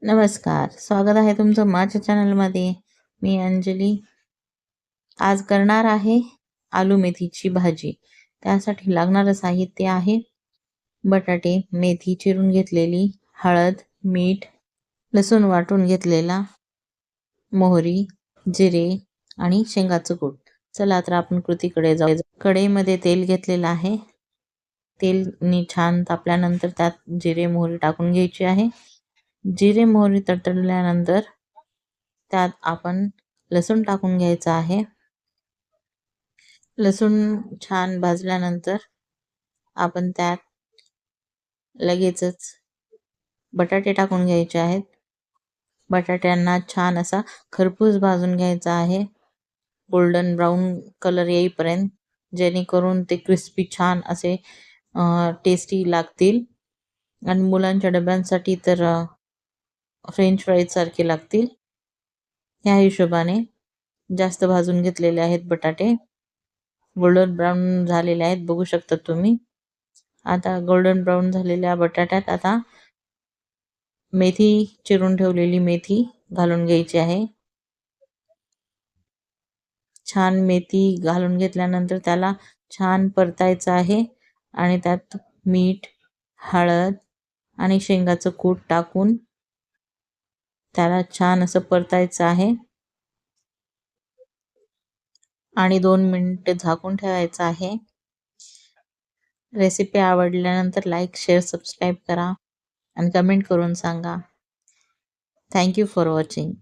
नमस्कार, स्वागत आहे तुमचं माझ्या चॅनलमध्ये. मी अंजली. आज करणार आहे आलू मेथीची भाजी. त्यासाठी लागणारं साहित्य आहे बटाटे, मेथी चिरून घेतलेली, हळद, मीठ, लसूण वाटून घेतलेला, मोहरी, जिरे आणि शेंगाचं कूट. चला तर आपण कृतीकडे जाऊ. कढईमध्ये तेल घेतलेलं आहे. तेल छान तापल्यानंतर त्यात जिरे, मोहरी टाकून घ्यायची आहे. जिरे, मोहरी तडतडल्यानंतर त्यात आपण लसूण टाकून घ्यायचा आहे. लसूण छान भाजल्यानंतर आपण त्यात लगेचच बटाटे टाकून घ्यायचे आहेत. बटाट्यांना छान असा खरपूस भाजून घ्यायचा आहे, गोल्डन ब्राऊन कलर येईपर्यंत, जेणेकरून ते क्रिस्पी छान असे टेस्टी लागतील. आणि मुलांच्या डब्यांसाठी तर फ्रेंच फ्राईज सारखे लागतील. ह्या हिशोबाने जास्त भाजून घेतलेले आहेत बटाटे. गोल्डन ब्राऊन झालेले आहेत, बघू शकता तुम्ही. आता गोल्डन ब्राऊन झालेल्या बटाट्यात आता मेथी, चिरून ठेवलेली मेथी घालून घ्यायची आहे. छान मेथी घालून घेतल्यानंतर त्याला छान परतायचं आहे आणि त्यात मीठ, हळद आणि शेंगाचं कूट टाकून त्याला छान असं परतायचं आहे आणि 2 मिनिटे झाकून ठेवायचं आहे. रेसिपी आवडल्यानंतर लाईक, शेअर, सबस्क्राईब करा आणि कमेंट करून सांगा. Thank you for watching.